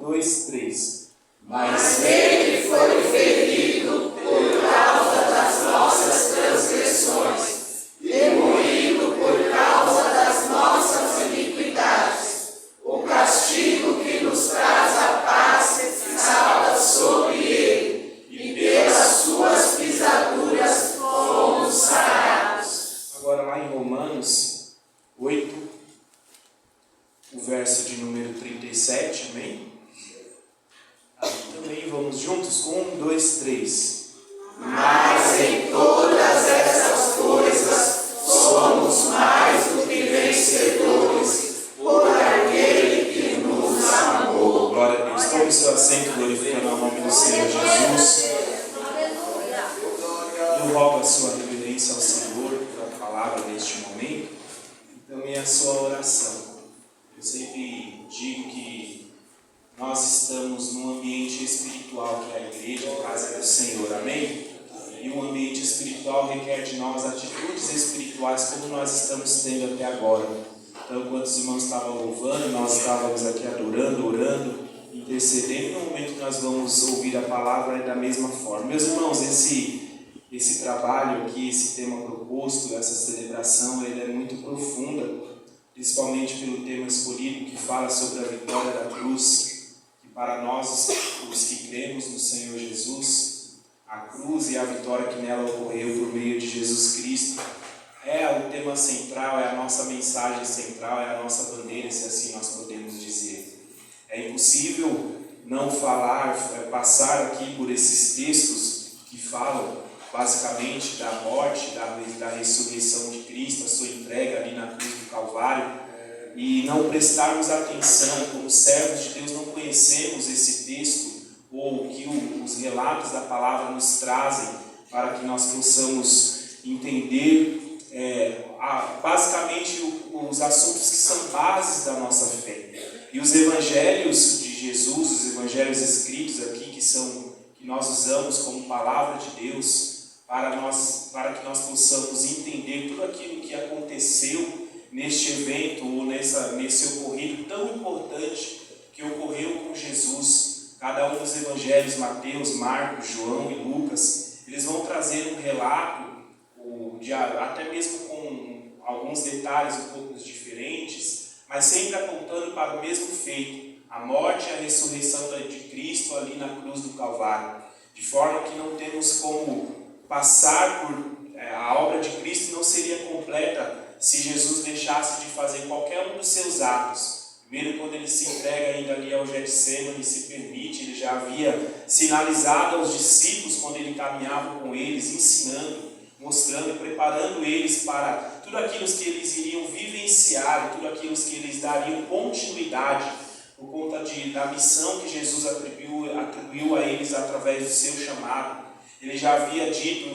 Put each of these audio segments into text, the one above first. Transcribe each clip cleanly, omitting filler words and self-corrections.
dois, três. Mas ele foi ferido por causa das nossas transgressões e moído por causa das nossas iniquidades. O castigo que nos traz a paz estava sobre ele, e pelas suas pisaduras fomos sarados. Agora lá em Romanos 8, o verso de número 37, amém? Também vamos juntos? 1, 2, 3. Mas em todas essas coisas somos mais do que vencedores por aquele que nos amou. Glória a Deus. Tome seu assento, glorificando o nome do Senhor Jesus. Eu rogo a sua reverência ao Senhor pela palavra neste momento e também a sua oração. Eu sempre digo que nós estamos num ambiente espiritual que é a igreja, a casa do Senhor, amém? E o ambiente espiritual requer de nós atitudes espirituais como nós estamos tendo até agora. Então, enquanto os irmãos estavam louvando, nós estávamos aqui adorando, orando, intercedendo. No momento que nós vamos ouvir a palavra é da mesma forma. Meus irmãos, esse trabalho aqui, esse tema proposto, essa celebração, ele é muito profunda, principalmente pelo tema escolhido que fala sobre a vitória da cruz. Para nós, os que cremos no Senhor Jesus, a cruz e a vitória que nela ocorreu por meio de Jesus Cristo é o tema central, é a nossa mensagem central, é a nossa bandeira, se assim nós podemos dizer. É impossível não passar aqui por esses textos que falam basicamente da morte, da ressurreição de Cristo, a sua entrega ali na cruz do Calvário, e não prestarmos atenção, como servos de Deus, não conhecemos esse texto, ou que os relatos da palavra nos trazem, para que nós possamos entender basicamente os assuntos que são bases da nossa fé. E os evangelhos de Jesus, os evangelhos escritos aqui, que nós usamos como palavra de Deus, para que nós possamos entender tudo aquilo que aconteceu neste evento ou nesse ocorrido tão importante que ocorreu com Jesus. Cada um dos evangelhos, Mateus, Marcos, João e Lucas, eles vão trazer um relato, até mesmo com alguns detalhes um pouco diferentes, mas sempre apontando para o mesmo feito, a morte e a ressurreição de Cristo ali na cruz do Calvário, de forma que não temos como passar por a obra de Cristo, não seria completa se Jesus deixasse de fazer qualquer um dos seus atos. Primeiro, quando ele se entrega ainda ali ao Getsemane, se permite, ele já havia sinalizado aos discípulos quando ele caminhava com eles, ensinando, mostrando, preparando eles para tudo aquilo que eles iriam vivenciar, tudo aquilo que eles dariam continuidade por conta da missão que Jesus atribuiu a eles através do seu chamado. Ele já havia dito,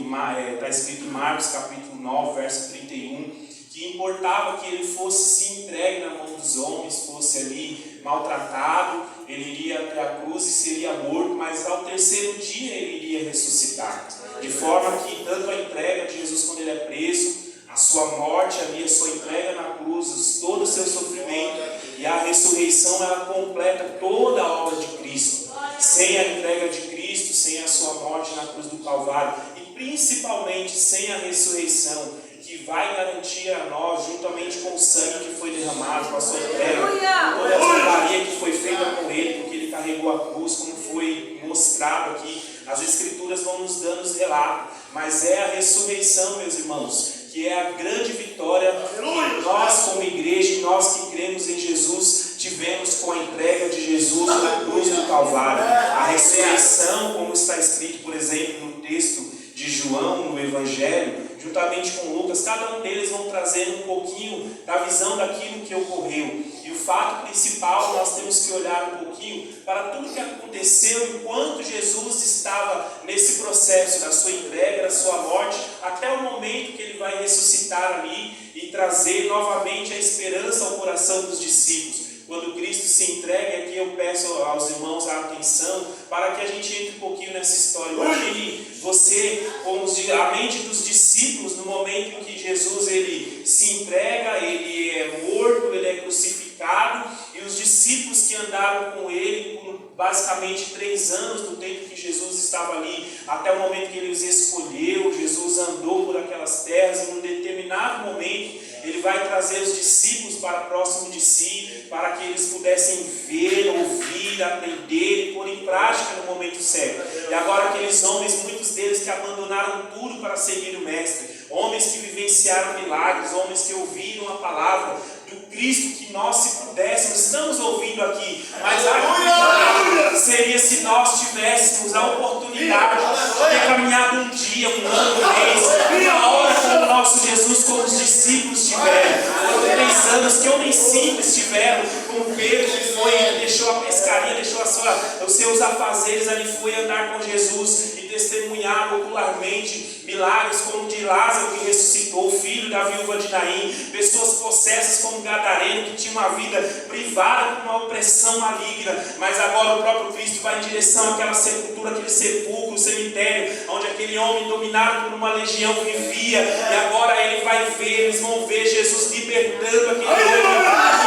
está escrito em Marcos capítulo 9, verso 31, que importava que ele fosse se entregue na mão dos homens, fosse ali maltratado, ele iria até a cruz e seria morto, mas ao terceiro dia ele iria ressuscitar. De forma que tanto a entrega de Jesus quando ele é preso, a sua morte ali, a sua entrega na cruz, todo o seu sofrimento e a ressurreição, ela completa toda a obra de Cristo. Sem a entrega de Cristo, sem a sua morte na cruz do Calvário e principalmente sem a ressurreição, que vai garantir a nós, juntamente com o sangue que foi derramado, com a sua entrega, toda a zombaria que foi feita com ele, porque ele carregou a cruz, como foi mostrado aqui. As Escrituras vão nos dando os relatos, mas é a ressurreição, meus irmãos, que é a grande vitória que nós, como igreja, e nós que cremos em Jesus, tivemos com a entrega de Jesus na cruz do Calvário. A ressurreição, como está escrito, por exemplo, no texto de João, no Evangelho, juntamente com Lucas, cada um deles vão trazendo um pouquinho da visão daquilo que ocorreu. E o fato principal, nós temos que olhar um pouquinho para tudo que aconteceu enquanto Jesus estava nesse processo da sua entrega, da sua morte, até o momento que ele vai ressuscitar ali e trazer novamente a esperança ao coração dos discípulos. Quando Cristo se entrega, aqui eu peço aos irmãos a atenção para que a gente entre um pouquinho nessa história. Imagine você, como a mente dos discípulos, no momento em que Jesus ele se entrega, ele é morto, ele é crucificado, crucificado, e os discípulos que andaram com ele por basicamente 3 anos, no tempo que Jesus estava ali, até o momento que ele os escolheu. Jesus andou por aquelas terras, e num determinado momento ele vai trazer os discípulos para próximo de si, para que eles pudessem ver, ouvir, aprender e pôr em prática no momento certo. E agora aqueles homens, muitos deles que abandonaram tudo para seguir o Mestre, homens que vivenciaram milagres, homens que ouviram a palavra do Cristo que nós, se pudéssemos, estamos ouvindo aqui, mas a seria se nós tivéssemos a oportunidade de ter caminhado um dia, um ano, um mês, uma hora com o nosso Jesus, como os discípulos tiveram. Foram 3 anos que homens simples tiveram, como Pedro, que foi, deixou a pescaria, deixou os seus afazeres ali, foi andar com Jesus e testemunhar ocularmente milagres, como de Lázaro, que ressuscitou, o filho da viúva de Naim, pessoas possessas como Gadareno, que tinha uma vida privada com uma opressão maligna, mas agora o próprio Cristo vai em direção àquela sepultura, aquele sepulcro, cemitério, onde aquele homem dominado por uma legião vivia, e agora ele vai ver, eles vão ver Jesus libertando aquele homem,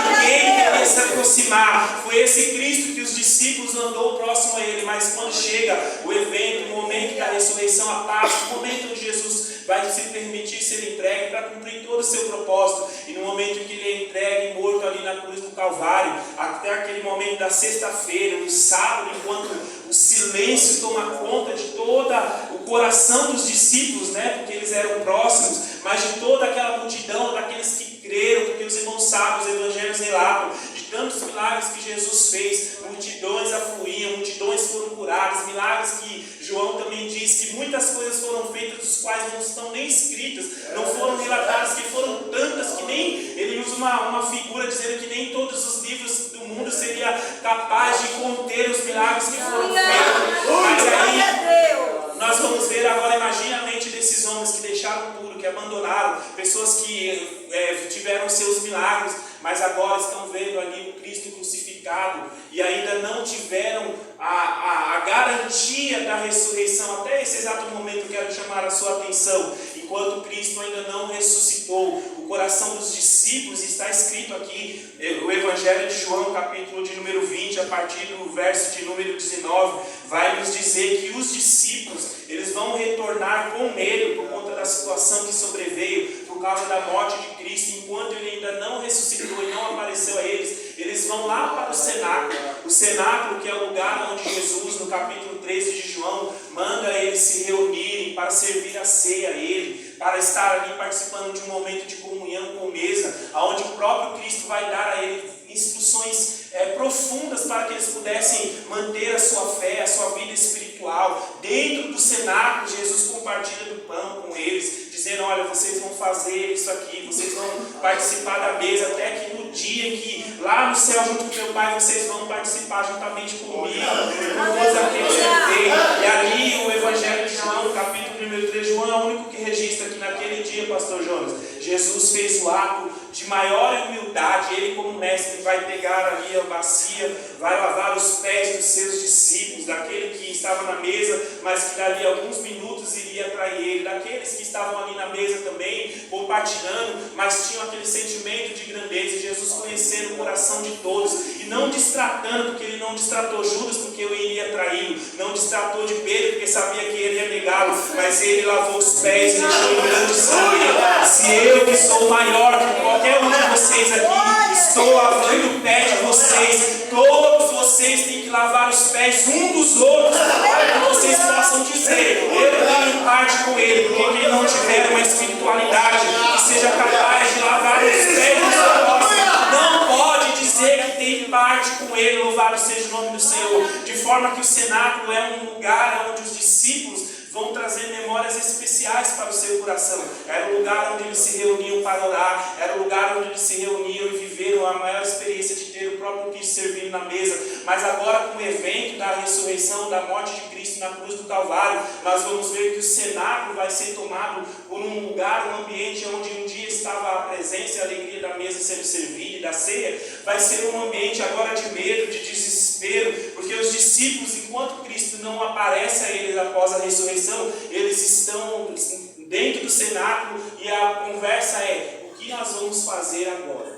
ninguém queria se aproximar. Foi esse Cristo que os discípulos andou próximo a ele, mas quando chega o evento, o momento da ressurreição, a Páscoa, o momento onde Jesus vai se permitir ser entregue para cumprir todo o seu propósito, e no momento em que ele é entregue e morto ali na cruz do Calvário, até aquele momento da sexta-feira, no sábado, enquanto o silêncio toma conta de todo o coração dos discípulos, né, porque eles eram próximos, mas de toda aquela multidão, daqueles que creram, porque os irmãos sabem, os evangelhos relatam de tantos milagres que Jesus fez, multidões afluíam, multidões foram curadas, milagres que João também diz que muitas coisas foram feitas, dos quais não estão nem escritas, não foram relatadas, que foram tantas que nem, ele usa uma figura dizendo que nem todos os livros do mundo seria capaz de conter os milagres que foram feitos. Mas aí nós vamos ver agora, imagine a mente desses homens que deixaram tudo, que abandonaram, pessoas que tiveram seus milagres, mas agora estão vendo ali o Cristo crucificado e ainda não tiveram a garantia da ressurreição. Até esse exato momento eu quero chamar a sua atenção. Enquanto Cristo ainda não ressuscitou, o coração dos discípulos, está escrito aqui, o Evangelho de João, capítulo de número 20, a partir do verso de número 19, vai nos dizer que os discípulos, eles vão retornar com medo por conta da situação que sobreveio, por causa da morte de Cristo, enquanto ele ainda não ressuscitou e não apareceu a eles. Eles vão lá para o cenáculo, que é o lugar onde Jesus, no capítulo 13 de João, manda eles se reunirem para servir a ceia a ele, para estar ali participando de um momento de comunhão com mesa, onde o próprio Cristo vai dar a eles instruções profundas para que eles pudessem manter a sua fé, a sua vida espiritual. Dentro do cenáculo, Jesus compartilha do pão com eles, dizendo: olha, vocês vão fazer isso aqui, vocês vão participar da mesa, até que no dia em que lá no céu, junto com meu Pai, vocês vão participar juntamente comigo, com todos aqueles que eu tenho. E ali o Evangelho de João, capítulo 1, João é o único que registra que naquele dia, pastor Jonas, Jesus fez o ato de maior humildade. Ele, como mestre, vai pegar ali a bacia, vai lavar os pés dos seus discípulos, daquele que estava na mesa, mas que dali a alguns minutos iria trair ele, daqueles que estavam ali na mesa também, compartilhando, mas tinham aquele sentimento de grandeza. E Jesus, conhecendo o coração de todos e não destratando, porque ele não destratou Judas porque eu iria traí-lo, não destratou de Pedro porque sabia que ele ia negá-lo, mas ele lavou os pés e deixou em grande sangue. Se eu, que sou maior que qualquer um de vocês aqui, estou lavando o pé de vocês, todos vocês têm que lavar os pés um dos outros, para que vocês possam dizer: eu tenho parte com ele. Porque quem não tiver uma espiritualidade que seja capaz de lavar os pés dos outros, não pode dizer que tem parte com ele. Louvado seja o nome do Senhor. De forma que o cenáculo é um lugar onde os discípulos vão trazer memórias especiais para o seu coração. Era o lugar onde eles se reuniam para orar, era o lugar onde eles se reuniam e viveram a maior experiência de ter o próprio Cristo servindo na mesa. Mas agora, com o evento da ressurreição, da morte de Cristo na cruz do Calvário, nós vamos ver que o cenáculo vai ser tomado por um lugar, um ambiente onde um dia estava a presença e a alegria da mesa sendo servida e da ceia. Vai ser um ambiente agora de medo, de desespero, porque os discípulos, enquanto Cristo não aparece a eles após a ressurreição, eles estão dentro do cenáculo e a conversa é: o que nós vamos fazer agora?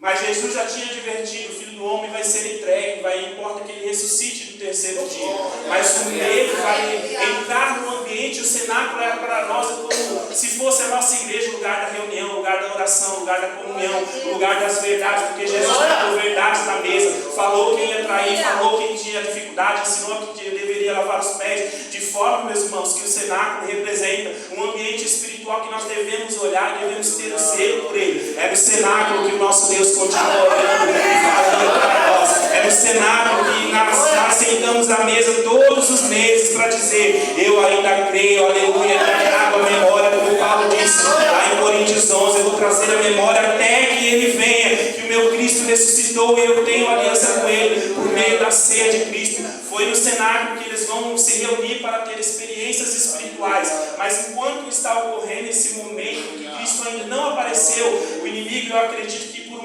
Mas Jesus já tinha advertido, o Filho do Homem vai ser entregue, importa que ele ressuscite no terceiro dia. Mas o medo vai entrar no ambiente, o cenáculo é para nós como se fosse a nossa igreja, o lugar da reunião, o lugar da oração, o lugar da comunhão, o lugar das verdades, porque Jesus colocou verdades na mesa, falou quem ia trair, falou quem tinha dificuldade, ensinou que deveria lavar os pés, de forma, meus irmãos, que o cenáculo representa um ambiente espiritual que nós devemos olhar e devemos ter o zelo por ele. É no cenáculo que o nosso Deus continua orando e falando para nós. É no cenáculo que nós sentamos à mesa todos os meses para dizer: eu ainda creio, aleluia, trago a memória, como Paulo disse lá em Coríntios 11, eu vou trazer a memória até que ele venha, que o meu Cristo ressuscitou e eu tenho aliança com ele por meio da ceia de Cristo. Foi no cenáculo que eles vão se reunir para ter experiências espirituais. Mas enquanto está ocorrendo esse momento que Cristo ainda não apareceu, o inimigo, eu acredito que por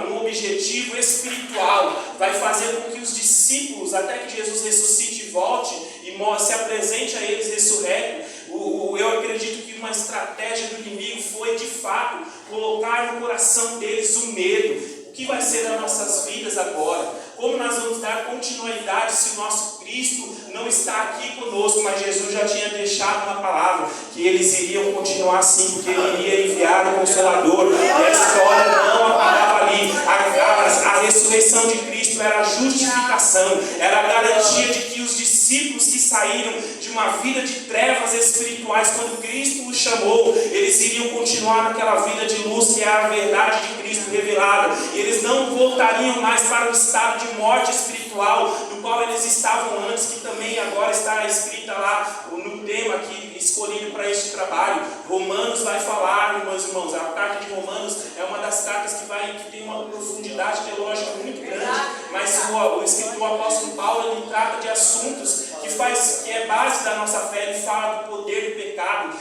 um objetivo espiritual, vai fazer com que os discípulos, até que Jesus ressuscite e volte e se apresente a eles ressurreto, eu acredito que uma estratégia do inimigo foi de fato colocar no coração deles o medo. O que vai ser das nossas vidas agora? Como nós vamos dar continuidade se o nosso Cristo não está aqui conosco? Mas Jesus já tinha deixado na palavra que eles iriam continuar assim, porque ele iria enviar o Consolador. E a história não acabava ali. A ressurreição de Cristo era a justificação, era a garantia de que os discípulos que saíram de uma vida de trevas espirituais, quando Cristo os chamou, eles iriam continuar naquela vida de luz que é a verdade de Cristo revelada. E eles não voltariam mais para o estado de morte espiritual do qual eles estavam antes, que também agora está escrita lá no tema aqui escolhido para este trabalho. Romanos vai falar, meus irmãos, a carta de Romanos é uma das cartas que tem uma profundidade teológica muito grande, mas o escritor apóstolo Paulo, ele trata de assuntos que é base da nossa fé. Ele fala do poder do pecado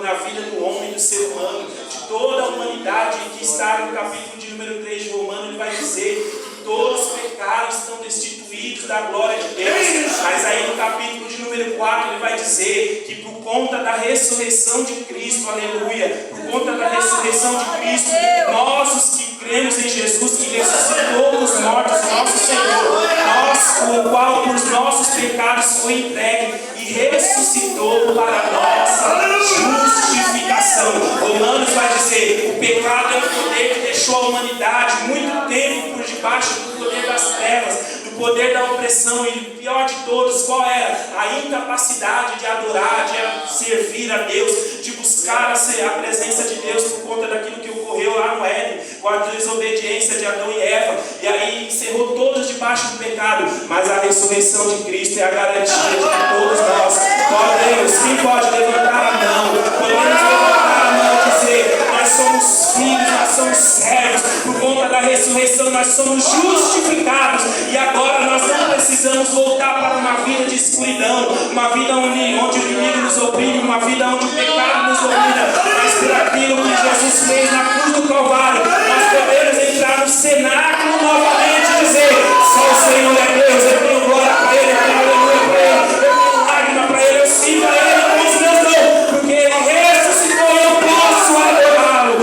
na vida do homem, do ser humano, de toda a humanidade, que está no capítulo de número 3 de Romanos. Ele vai dizer que todos os pecados estão destituídos da glória de Deus. Mas aí no capítulo de número 4 ele vai dizer que por conta da ressurreição de Cristo, aleluia, por conta da ressurreição de Cristo, nós os que cremos em Jesus, que ressuscitou dos mortos, nosso Senhor, nós, o qual por nossos pecados foi entregue e ressuscitou para nossa justificação. Romanos vai dizer: o pecado é o poder que deixou a humanidade muito tempo por debaixo do poder das trevas, do poder da opressão, e o pior de todos, qual era? A incapacidade de adorar, de servir a Deus, de buscar a presença de Deus por conta daquilo que ocorreu lá no Éden, com a desobediência de Adão e Eva, e aí encerrou todos debaixo do pecado. Mas a ressurreição de Cristo é a garantia de que todos nós podemos, quem pode levantar a mão, podemos levantar a mão e dizer: nós somos filhos, nós somos servos, por conta da ressurreição nós somos justificados, e agora nós não precisamos voltar para uma vida de escuridão, uma vida onde o inimigo nos oprime, uma vida onde o pecado nos domina, mas por aquilo que Jesus fez na cruz do Calvário, nós podemos entrar no cenáculo novamente e dizer: só o Senhor é Deus, eu tenho glória para Ele, eu tenho aleluia para Ele, eu tenho lágrima para Ele, eu sinto a Ele com os meus dons, porque Ele ressuscitou e eu posso adorá-lo.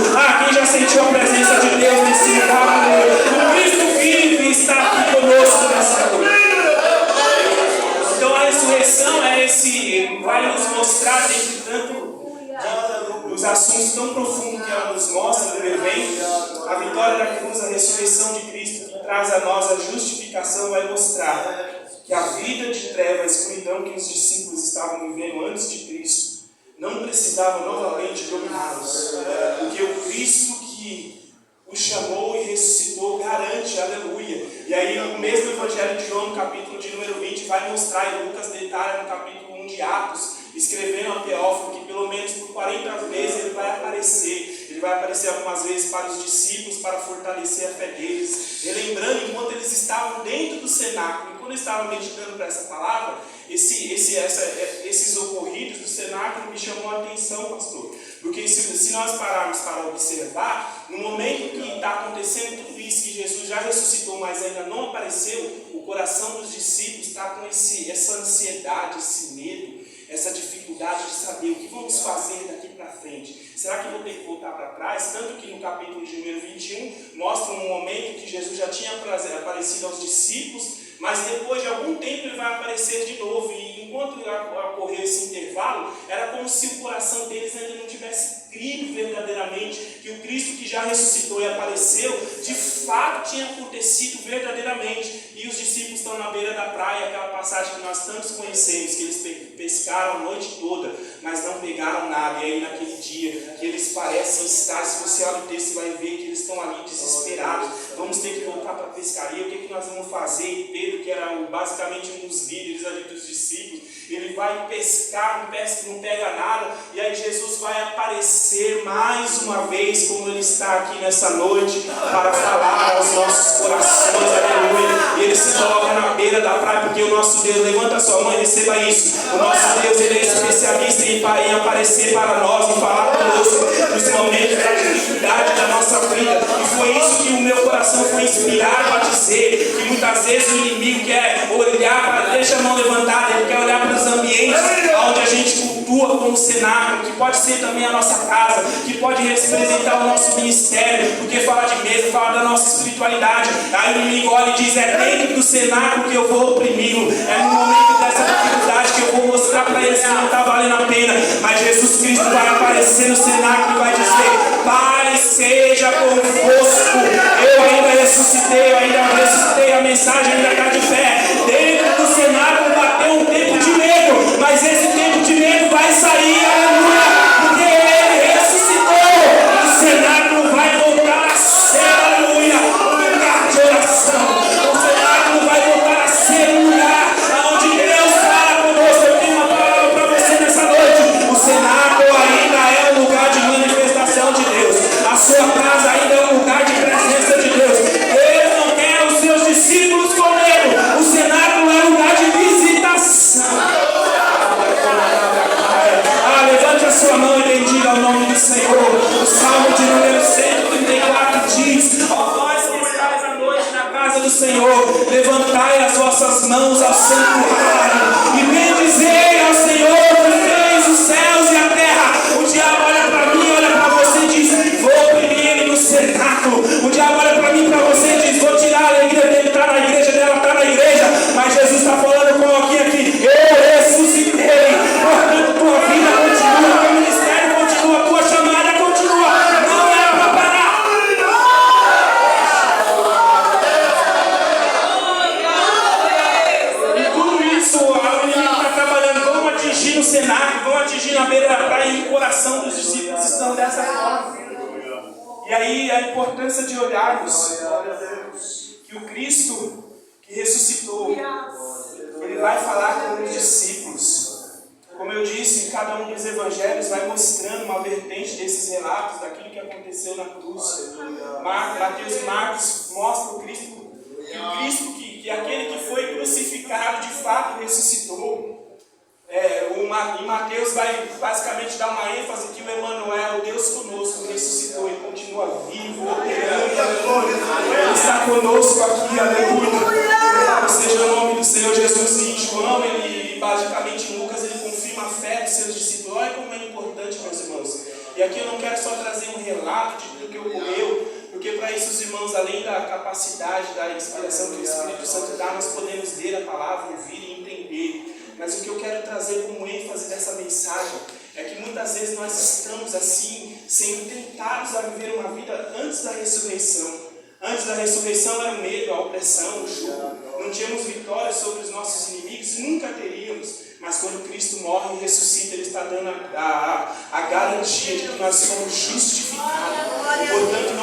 Quem já sentiu a presença de Deus nesse lugar? O Cristo vive e está aqui conosco nessa noite. Então a ressurreição vai nos mostrar, dentre tanto os assuntos tão profundos que ela nos mostra do evento, a vitória da cruz, a ressurreição de Cristo, que traz a nós a justificação, vai mostrar que a vida de treva, a escuridão que os discípulos estavam vivendo antes de Cristo, não precisava novamente dominá-los, porque o Cristo que o chamou e ressuscitou garante, aleluia. E aí o mesmo Evangelho de João, no capítulo de número 20, vai mostrar, e Lucas detalha no capítulo 1 de Atos, escrevendo a Teófilo, que pelo menos por 40 vezes ele vai aparecer. Ele vai aparecer algumas vezes para os discípulos, para fortalecer a fé deles, relembrando enquanto eles estavam dentro do cenáculo. E quando eu estava meditando para essa palavra, esses ocorridos do cenáculo me chamou a atenção, pastor. Porque se nós pararmos para observar, no momento que está acontecendo tudo isso, que Jesus já ressuscitou, mas ainda não apareceu, o coração dos discípulos está com essa ansiedade, esse medo, essa dificuldade de saber o que vamos fazer daqui para frente. Será que vou ter que voltar para trás? Tanto que no capítulo de número 21 mostra um momento que Jesus já tinha aparecido aos discípulos, mas depois de algum tempo ele vai aparecer de novo. E enquanto ocorreu esse intervalo, era como se o coração deles ainda não tivesse crido verdadeiramente que o Cristo que já ressuscitou e apareceu, de fato tinha acontecido verdadeiramente. E os discípulos estão na beira da praia, aquela passagem que nós tantos conhecemos, que eles pescaram a noite toda, mas não pegaram nada. E aí naquele dia, que eles parecem estar, se você olha o texto, você vai ver que eles estão ali desesperados. Vamos ter que voltar para a pescaria, o que nós vamos fazer? E Pedro, que era basicamente um dos líderes ali dos discípulos, ele vai pescar, não pega nada, e aí Jesus vai aparecer mais uma vez, como ele está aqui nessa noite, para falar aos nossos corações, aleluia. E ele se coloca na beira da praia, porque o nosso Deus, levanta a sua mão e receba isso. O nosso Deus, ele é especialista em aparecer para nós, em falar conosco nos momentos da dificuldade da nossa vida. E foi isso que o meu coração foi inspirado a dizer, que muitas vezes o inimigo quer olhar, deixa a mão levantada, ele quer olhar para os ambientes onde a gente cultua como cenáculo, que pode ser também a nossa casa, que pode representar o nosso ministério, porque fala de mesa, fala da nossa espiritualidade. Aí o inimigo olha e diz: é dentro do cenáculo que eu vou oprimi-lo, é no momento dessa dificuldade que eu vou mostrar para eles que não está valendo a pena. Mas Jesus Cristo vai aparecer no cenáculo e vai dizer: Pai, seja convosco. Eu ainda ressuscitei, a mensagem ainda está de pé. Dentro do cenáculo bateu um tempo de medo, mas esse tempo de medo vai sair, aleluia, porque ele ressuscitou. O cenáculo vai voltar a ser, aleluia, um lugar de oração. O cenáculo vai voltar a ser um lugar onde Deus fala conosco. Eu tenho uma palavra para você nessa noite. O cenáculo ainda é um lugar de manifestação de Deus. A sua casa ainda é um lugar de presença de Deus. Deus não quer os seus discípulos com medo. O cenáculo é um lugar de visitação. Levante a sua mão e bendiga o nome do Senhor. O Salmo de número 134 diz: ó vós que estáis à noite na casa do Senhor, levantai as vossas mãos ao santuário e bendizei ao Senhor que fez os céus e a terra. O diabo olha para mim, olha para você e diz: vou oprimir ele no cenáculo. O diabo olha para mim e para você e diz: vou tirar a alegria dele, está na igreja, dela está na igreja. Mas Jesus está falando com alguém aqui: eu ressuscitei. Portanto, tua vida continua, teu ministério continua, tua chamada continua. Não é para parar. E tudo isso, o inimigo está trabalhando. Vão atingir no cenário, vão atingir na beira da praia, e o coração dos discípulos estão dessa forma. E aí a importância de olharmos que o Cristo que ressuscitou, ele vai falar com os discípulos. Como eu disse, cada um dos evangelhos vai mostrando uma vertente desses relatos, daquilo que aconteceu na cruz. Mateus e Marcos mostram o Cristo, e o Cristo que aquele que foi crucificado de fato ressuscitou. Em Mateus vai basicamente dar uma ênfase que o Emmanuel, o Deus conosco, ressuscitou e continua vivo, Ele está conosco aqui, aleluia. Louvado seja o nome do Senhor Jesus. E em João, ele basicamente em Lucas, ele confirma a fé dos seus discípulos. Olha como é importante, meus irmãos. E aqui eu não quero só trazer um relato de tudo que ocorreu, porque para isso os irmãos, além da capacidade, da inspiração que o Espírito Santo dá, nós podemos ler a palavra, ouvir e entender. Mas o que eu quero trazer como ênfase dessa mensagem é que muitas vezes nós estamos assim, sendo tentados a viver uma vida antes da ressurreição. Antes da ressurreição era o medo, a opressão, o jugo. Não tínhamos vitória sobre os nossos inimigos, nunca teríamos. Mas quando Cristo morre e ressuscita, Ele está dando a garantia de que nós somos justificados. Portanto,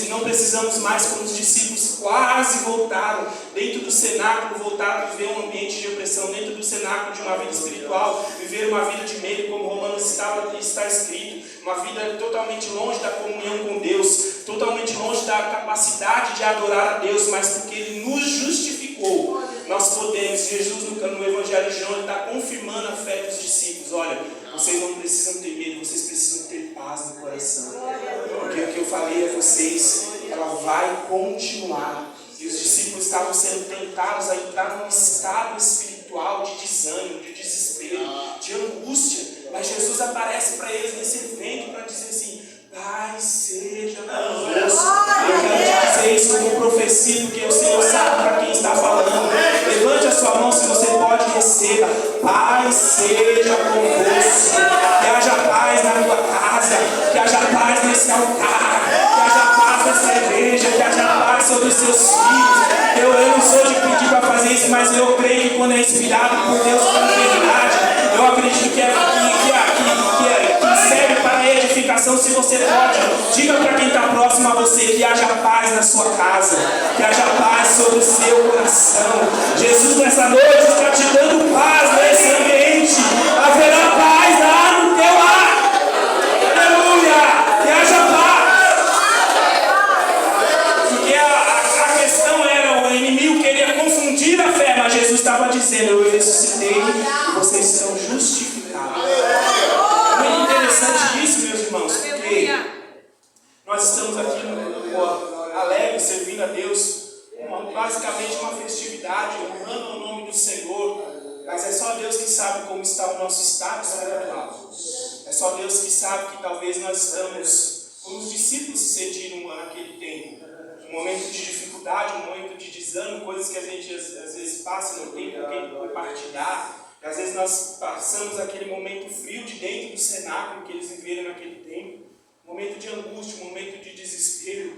não precisamos mais, como os discípulos quase voltaram, dentro do cenáculo, voltaram a viver um ambiente de opressão, dentro do cenáculo de uma vida espiritual, viver uma vida de medo, como Romanos está escrito, uma vida totalmente longe da comunhão com Deus, totalmente longe da capacidade de adorar a Deus, mas porque Ele nos justificou. Nós podemos, Jesus no Evangelho de João, ele está confirmando a fé dos discípulos. Olha, vocês não precisam ter medo, vocês precisam ter paz no coração. Porque o que eu falei a vocês, ela vai continuar. E os discípulos estavam sendo tentados a entrar num estado espiritual de desânimo, de desespero. desespero, de angústia. Mas Jesus aparece para eles nesse evento para dizer assim: Pai seja convosco. Eu quero te dizer isso como profecia, porque o Senhor sabe para quem está falando. Levante a sua mão se você pode, receba. Pai seja convosco. Que haja paz na tua casa, que haja paz nesse altar, que haja paz nessa igreja, que haja paz sobre os seus filhos. Eu não sou de pedir para fazer isso, mas eu creio que quando é inspirado por Deus com verdade, eu acredito que serve para edificação. Se você pode, diga para quem está próximo a você que haja paz na sua casa, que haja paz sobre o seu coração. Jesus nessa noite está te dando paz nesse ambiente. Haverá paz lá no teu lar. Aleluia! Que haja paz. Porque a questão era, o inimigo queria confundir a fé, mas Jesus estava dizendo: eu ressuscitei e vocês são justificados. Muito interessante isso, meus irmãos, porque nós estamos aqui alegres, servindo a Deus, basicamente uma festividade, honrando o nome do Senhor, mas é só Deus que sabe como está o nosso estado espiritual. É só Deus que sabe que talvez nós estamos, como os discípulos se sentiram naquele tempo, um momento de dificuldade, um momento de desânimo, coisas que a gente às vezes passa e não tem com quem compartilhar. Às vezes nós passamos aquele momento frio de dentro do cenáculo que eles viveram naquele tempo, um momento de angústia, um momento de desespero,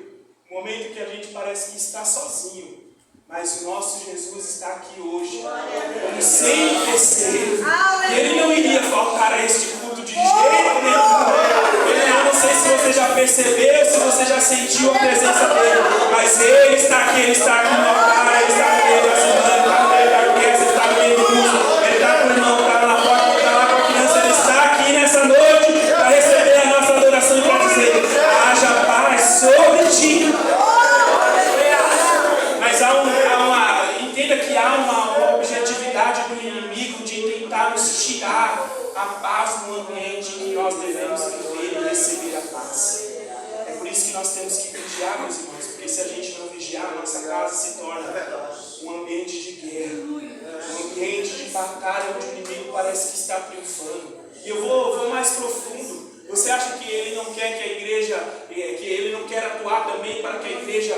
um momento que a gente parece que está sozinho, mas o nosso Jesus está aqui hoje, como sempre esteve, e Ele não iria faltar a este culto de jeito nenhum. Eu não sei se você já percebeu, se você já sentiu a presença dele, mas Ele está aqui no altar, Ele está aqui, Ele está ajudando, Ele está aqui, Ele está no meio do culto. Nessa noite, para receber a nossa adoração e para dizer: haja paz sobre ti. Mas entenda que há uma objetividade do inimigo de tentar nos tirar a paz no ambiente em que nós devemos viver e receber a paz. É por isso que nós temos que vigiar, meus irmãos, porque se a gente não vigiar, a nossa casa se torna um ambiente de guerra, um ambiente de batalha onde o inimigo parece que está triunfando. E eu vou mais profundo. Você acha que ele não quer que a igreja, que ele não quer atuar também para que a igreja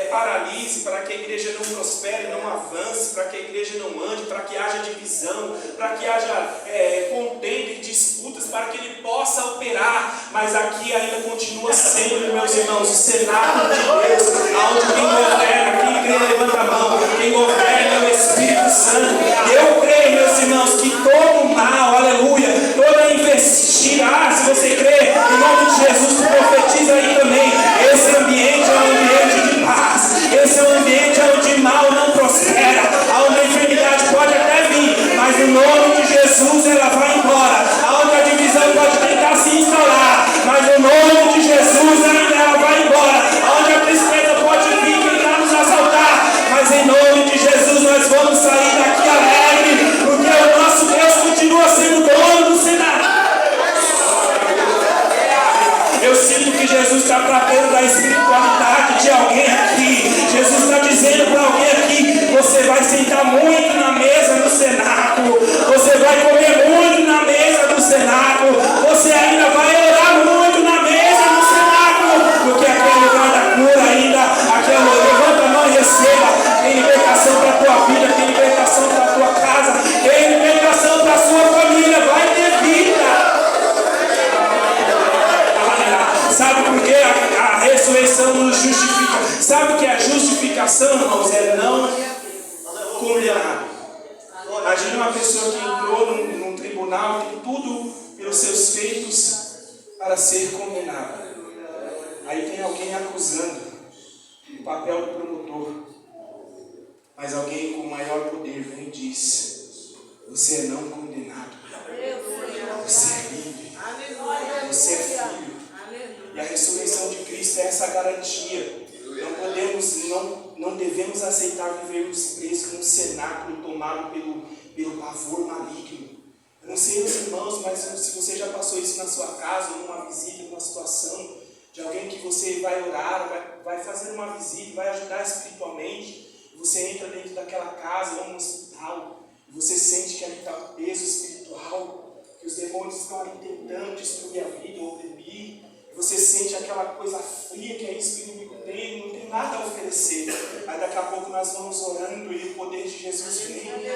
paralise, para que a igreja não prospere, não avance, para que a igreja não ande, para que haja divisão, para que haja contenda e disputas, para que ele possa operar? Mas aqui ainda continua sendo, meus irmãos, o cenáculo de Deus, onde quem governa, quem igreja levanta a mão, quem governa é o Espírito Santo. Eu creio, meus irmãos, que todo mal, aleluia, toda investida, se você crê, em nome de Jesus, profetiza aí também. Esse ambiente é um ambiente de paz, esse é um ambiente onde mal não prospera, onde a enfermidade pode até vir, mas no nome de Jesus ela vai embora, onde a divisão pode tentar se instalar, mas no nome de Jesus ainda ela vai embora, onde a tristeza pode vir tentar nos assaltar, mas em nome de Jesus nós vamos sair daqui alegre, porque o nosso Deus continua sendo dono do cenário. Eu sinto que Jesus está tratando da espiritualidade de alguém aqui. Jesus está dizendo para alguém aqui: você vai sentar muito na mesa do cenáculo, você vai comer muito na mesa do cenáculo, você ainda vai orar muito na mesa do cenáculo, porque aquele lugar da cura ainda, levanta a mão e receba. Tem libertação para a tua vida, tem libertação para a tua casa, tem libertação para a sua família, vai ter vida. Sabe por que a ressurreição nos justifica? Sabe o que é a justificação, irmãos? É não condenar. Imagina uma pessoa que entrou num tribunal, tem tudo pelos seus feitos para ser condenada. Aí tem alguém acusando, o papel do promotor. Mas alguém com maior poder vem e diz: você é não condenado, você é livre, você é filho. E a ressurreição de Cristo é essa garantia. Não devemos aceitar vivermos presos num cenáculo tomado pelo pavor maligno. Eu não sei os irmãos, mas se você já passou isso na sua casa, numa visita, numa situação de alguém que você vai orar, vai fazer uma visita, vai ajudar espiritualmente, você entra dentro daquela casa ou num hospital, e você sente que ali está o peso espiritual. você sente aquela coisa fria que é isso que o inimigo tem, não tem nada a oferecer. Aí daqui a pouco nós vamos orando e o poder de Jesus vem. E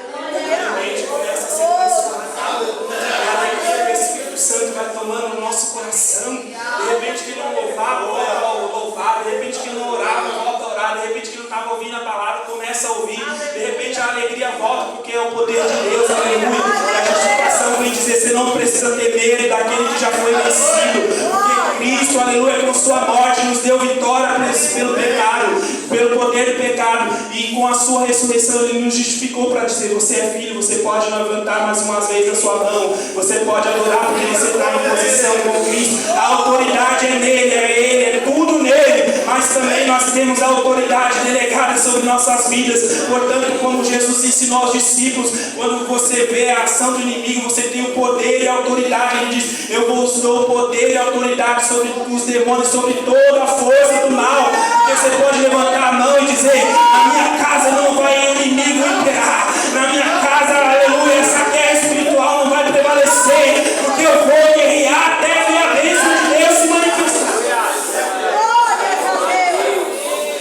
a mente começa a ser transformada. E a alegria do Espírito Santo vai tomando o nosso coração. De repente que não louvava, volta a louvar. De repente que não orava, volta a orar. De repente que não estava ouvindo a palavra, começa a ouvir. De repente a alegria volta porque é o poder de Deus. Aleluia. A justificação vem dizer, você não precisa ter medo daquele que já foi vencido. Porque Cristo, aleluia, com sua morte nos deu vitória pelo pecado, pelo poder do pecado. E com a sua ressurreição Ele nos justificou para dizer, você é filho, você pode levantar mais uma vez a sua mão. Você pode adorar porque você está em posição com Cristo. A autoridade é nele, é Ele, é tudo nele. Mas também nós temos a autoridade delegada sobre nossas vidas. Portanto, como Jesus ensinou aos discípulos, quando você vê a ação do inimigo, você tem o poder e a autoridade. Ele diz, eu vos dou poder e autoridade sobre os demônios, sobre toda a força do mal. Porque você pode levantar a mão e dizer, na minha casa não vai o inimigo imperar. Na minha casa, aleluia, essa guerra espiritual não vai prevalecer. Porque eu vou guerrear até que a bênção de Deus se manifestar.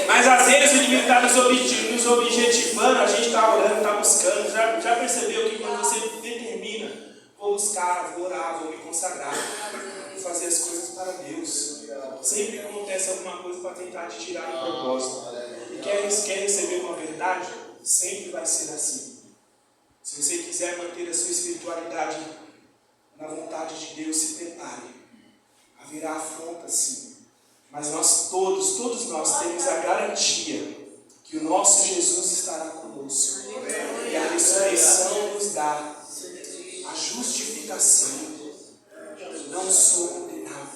Mas às vezes o inimigo está nos objetivando, a gente está orando, está buscando. Já percebeu que quando você determina, vou buscar, vou orar, vou me consagrar, vou fazer as coisas para Deus, sempre acontece alguma coisa para tentar te tirar do propósito. E quer receber uma verdade? Sempre vai ser assim. Se você quiser manter a sua espiritualidade na vontade de Deus, se prepare. Haverá afronta sim. Mas nós todos nós temos a garantia que o nosso Jesus estará conosco. E a ressurreição nos dá a justificação. Não sou condenado.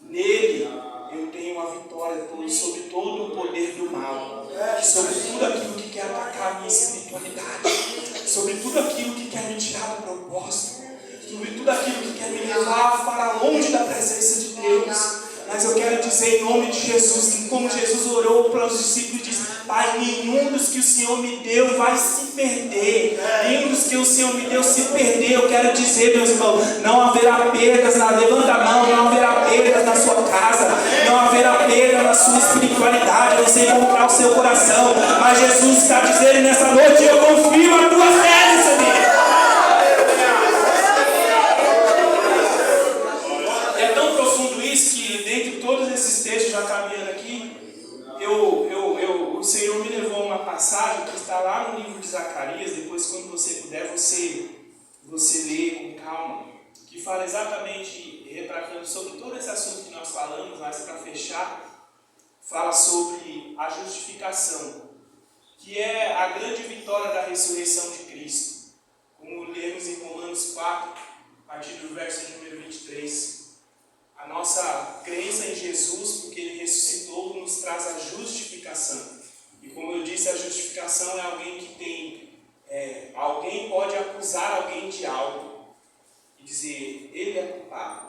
Nele eu tenho a vitória sobre todo o poder do mal, sobre tudo aquilo que quer atacar a minha espiritualidade, sobre tudo aquilo que quer me tirar do propósito, sobre tudo aquilo que quer me levar para longe da presença de Deus. Mas eu quero dizer em nome de Jesus, como Jesus orou para os discípulos, diz, Pai, nenhum dos que o Senhor me deu vai se perder. Nenhum dos que o Senhor me deu se perder. Eu quero dizer, meus irmãos, não haverá perdas, levanta a mão, não haverá perdas na sua casa, não haverá perda na sua espiritualidade, você encontrar o seu coração. Mas Jesus está dizendo nessa noite, eu confio a tua fé nesse dia. É tão profundo isso que dentre todos esses textos, já caminhando aqui, o Senhor me levou a uma passagem que está lá no livro de Zacarias. Depois, quando você puder, você lê com calma, que fala exatamente, retratando sobre todo esse assunto que nós falamos, mas para fechar, fala sobre a justificação, que é a grande vitória da ressurreição de Cristo. Como lemos em Romanos 4, a partir do verso número 23. A nossa crença em Jesus, porque Ele ressuscitou, nos traz a justificação. E como eu disse, a justificação é alguém que tem... alguém pode acusar alguém de algo e dizer, ele é culpado.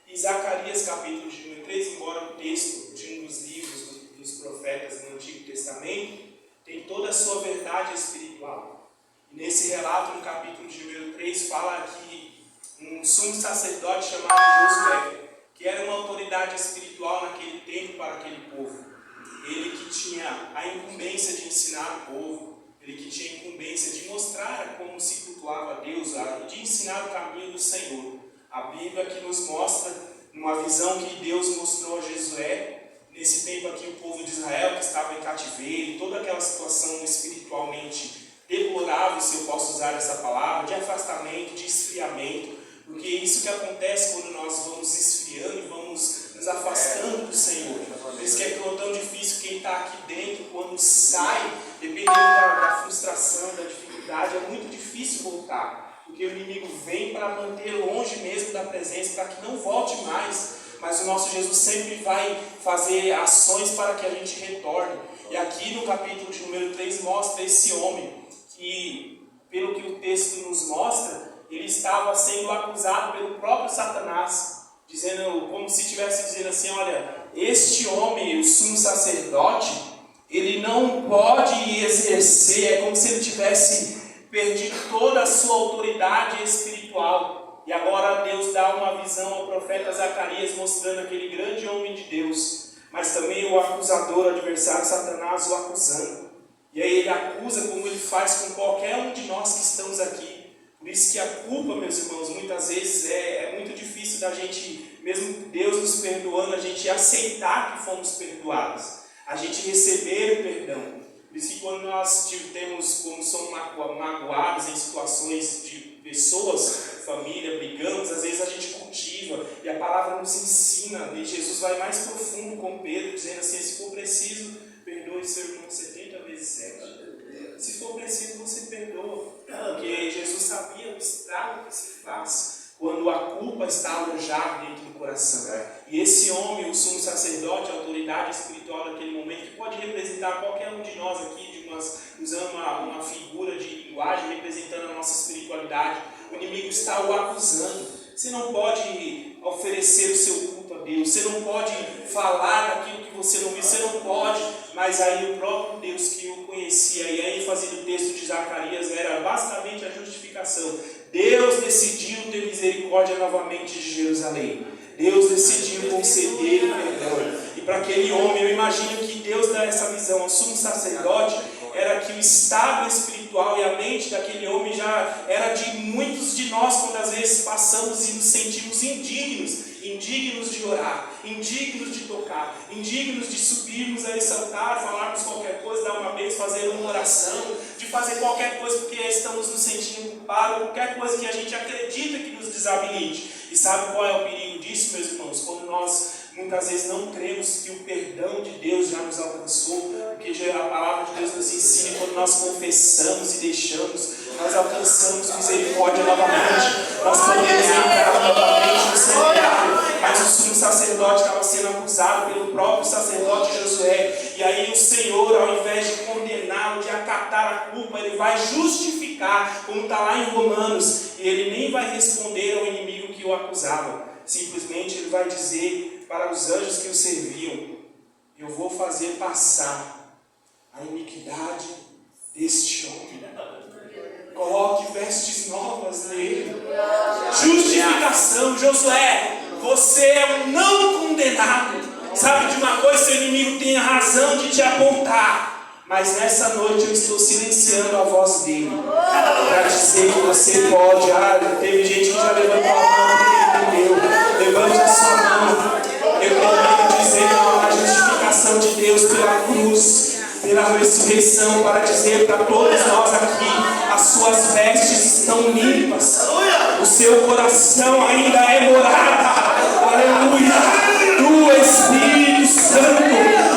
E Zacarias capítulo de número 3, embora o texto de um dos livros dos profetas no Antigo Testamento, tem toda a sua verdade espiritual. E nesse relato, no capítulo de número 3, fala que um sumo sacerdote chamado Josué, que era uma autoridade espiritual naquele tempo para aquele povo. Ele que tinha a incumbência de ensinar o povo, ele que tinha a incumbência de mostrar como se cultuava a Deus, de ensinar o caminho do Senhor. A Bíblia que nos mostra, numa visão que Deus mostrou a Josué, nesse tempo aqui o povo de Israel que estava em cativeiro, toda aquela situação espiritualmente deplorável, se eu posso usar essa palavra, de afastamento, de esfriamento, porque é isso que acontece quando nós vamos esfriando e vamos nos afastando do Senhor. Por isso que é tão difícil quem está aqui dentro, quando sai, dependendo da frustração, da dificuldade, é muito difícil voltar. Porque o inimigo vem para manter longe mesmo da presença, para que não volte mais. Mas o nosso Jesus sempre vai fazer ações para que a gente retorne. E aqui no capítulo de número 3 mostra esse homem que, pelo que o texto nos mostra, ele estava sendo acusado pelo próprio Satanás, dizendo, como se estivesse dizendo assim, olha, este homem, o sumo sacerdote, ele não pode exercer, é como se ele tivesse perdido toda a sua autoridade espiritual. E agora Deus dá uma visão ao profeta Zacarias, mostrando aquele grande homem de Deus, mas também o acusador, o adversário Satanás, o acusando. E aí ele acusa como ele faz com qualquer um de nós que estamos aqui. Por isso que a culpa, meus irmãos, muitas vezes é muito difícil da gente, mesmo Deus nos perdoando, a gente aceitar que fomos perdoados, a gente receber o perdão. Por isso que quando nós como somos magoados em situações de pessoas, família, brigamos, às vezes a gente cultiva, e a palavra nos ensina, e Jesus vai mais profundo com Pedro, dizendo assim, se for preciso, perdoe seu irmão 70 vezes 7. Se for preciso, você perdoa, porque Jesus sabia o estrago que se faz quando a culpa está alojada dentro do coração. E esse homem, o sumo sacerdote, a autoridade espiritual daquele momento, que pode representar qualquer um de nós aqui, usando uma figura de linguagem, representando a nossa espiritualidade, o inimigo está o acusando. Você não pode oferecer o seu culto a Deus, você não pode falar daquilo que você não viu, você não pode, mas aí o próprio Deus que o conhecia, e a ênfase do texto de Zacarias era basicamente a justificação. Deus decidiu ter misericórdia novamente de Jerusalém. Deus decidiu conceder o perdão. E para aquele homem, eu imagino que Deus dá essa visão ao sumo sacerdote, era que o estado espiritual e a mente daquele homem já era de muitos de nós, quando às vezes passamos e nos sentimos indignos de orar, indignos de tocar, indignos de subirmos a esse altar, falarmos qualquer coisa, dar uma bênção, fazer uma oração, de fazer qualquer coisa porque estamos nos sentindo culpados, qualquer coisa que a gente acredita que nos desabilite. E sabe qual é o perigo disso, meus irmãos? Quando nós muitas vezes não cremos que o perdão de Deus já nos alcançou, porque a palavra de Deus nos ensina, quando nós confessamos e deixamos, nós alcançamos misericórdia novamente, nós podemos entrar novamente no santuário. Mas o sumo sacerdote estava sendo acusado pelo próprio sacerdote Josué, e aí o Senhor, ao invés de condená-lo, de acatar a culpa, ele vai justificar, como está lá em Romanos, e ele nem vai responder ao inimigo que o acusava. Simplesmente ele vai dizer para os anjos que o serviam: eu vou fazer passar a iniquidade deste homem. Coloque vestes novas nele. Justificação. Josué, você é um não condenado. Sabe de uma coisa? Seu inimigo tem a razão de te apontar, mas nessa noite eu estou silenciando a voz dele para dizer que você pode. Teve gente que já levantou a mão porque entendeu. Levante a sua mão. Eu quero dizer a justificação de Deus pela cruz, pela ressurreição, para dizer para todos nós aqui: as suas vestes estão limpas, o seu coração ainda é morada, aleluia, do Espírito Santo.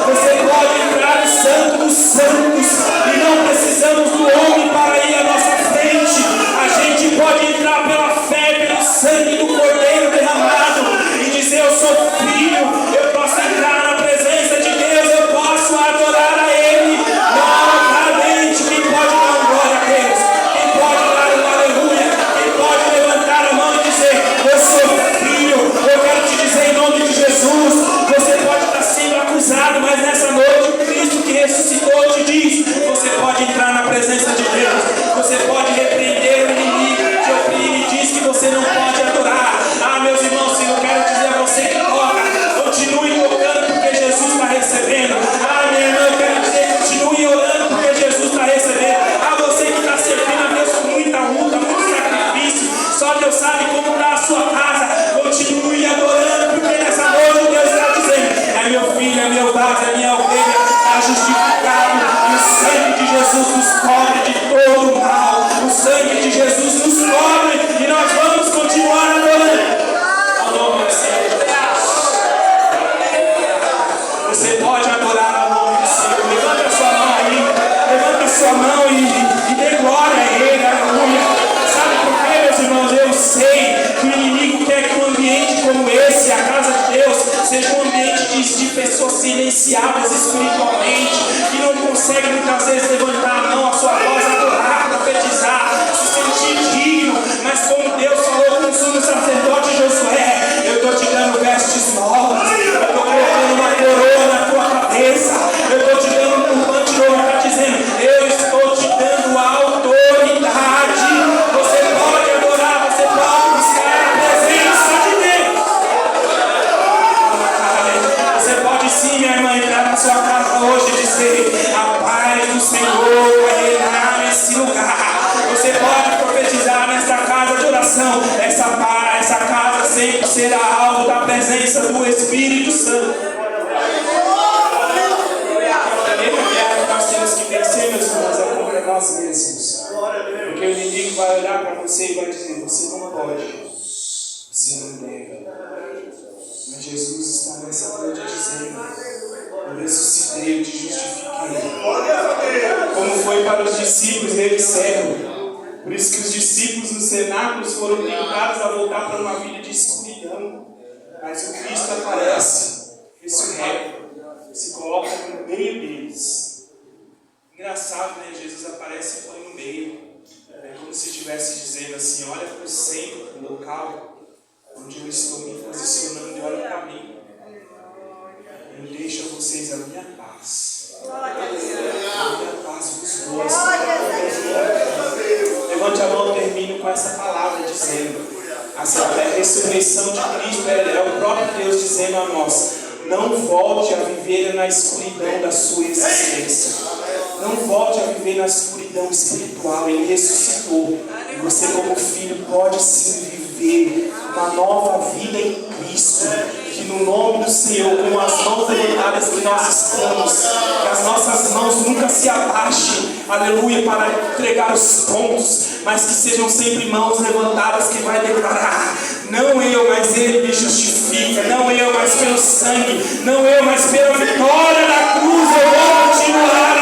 Você pode entrar no Santo dos Santos, e não precisamos do homem para ir à nossa frente. A gente pode entrar pela fé, pelo sangue do Cordeiro derramado, e dizer: eu sou filho, eu posso entrar na presença de Deus, eu posso adorar a Ele novamente. Quem pode dar um glória a Deus? Quem pode dar um aleluia? Quem pode levantar a mão e dizer: eu sou filho? Eu quero te dizer em nome de Jesus, você pode estar sendo acusado, mas nessa noite Cristo que ressuscitou te diz: você pode entrar na presença de Deus, você pode repreender o inimigo que oprime e diz que você não pode adorar. Meus irmãos, eu quero dizer a você que toca, continue tocando porque Jesus está recebendo. Minha irmã, eu quero dizer, continue orando porque Jesus está recebendo. Você que está servindo a Deus com muita luta, muito sacrifício, só Deus sabe como está a sua casa, continue adorando, porque nessa noite Deus está dizendo: é meu filho, é meu vaso, é minha ovelha, está justificado, e o sangue de Jesus nos cobre de todo o mal, o sangue de Jesus nos cobre, e nós vamos continuar adorando. Você pode adorar o nome do Senhor. Levanta a sua mão aí, levanta a sua mão e dê glória a Ele, aleluia. Sabe por quê, meus irmãos? Eu sei que o inimigo quer que um ambiente como esse, a casa de Deus, seja um ambiente de pessoas silenciadas espiritualmente, que não conseguem muitas vezes levantar a mão, a sua voz, adorar, profetizar, se sentir digno. Mas como Deus falou com o sumo sacerdote Josué: eu estou te dando vestes novas, eu estou colocando uma coroa na tua cabeça, eu estou te dando um turbante novo. Está dizendo: eu estou te dando autoridade. Você pode adorar, você pode buscar vai reinar nesse lugar. Você pode profetizar nessa casa de oração. Essa casa sempre será alvo da presença do Espírito Santo. Nós temos que vencer, meus irmãos, é contra nós mesmos. Porque o inimigo vai olhar para você e vai dizer: você não pode, você não deve. Mas Jesus está nessa noite dizendo: eu ressuscitei, eu te justifiquei. Como foi para os discípulos, ele serve. Por isso que os discípulos nos cenáculos foram obrigados a voltar para uma vida de escuridão. Mas o Cristo aparece, ressurreta, se coloca no meio deles. Engraçado, né? Jesus aparece e põe no meio. É como se estivesse dizendo assim: olha para o centro, para o local onde eu estou me posicionando, e olha para mim. Eu deixo a vocês a minha paz. A minha paz vos dou. Levante a mão, termino com essa palavra dizendo: a ressurreição de Cristo é o próprio Deus dizendo a nós: não volte a viver na escuridão da sua existência. Não volte a viver na escuridão espiritual. Ele ressuscitou. E você, como filho, pode sim viver uma nova vida em Cristo. Que no nome do Senhor, com as mãos levantadas que nós estamos, que as nossas mãos nunca se abaixem, aleluia, para entregar os pontos, mas que sejam sempre mãos levantadas que vai declarar: não eu, mas Ele me justifica. Não eu, mas pelo sangue. Não eu, mas pela vitória da cruz eu vou continuar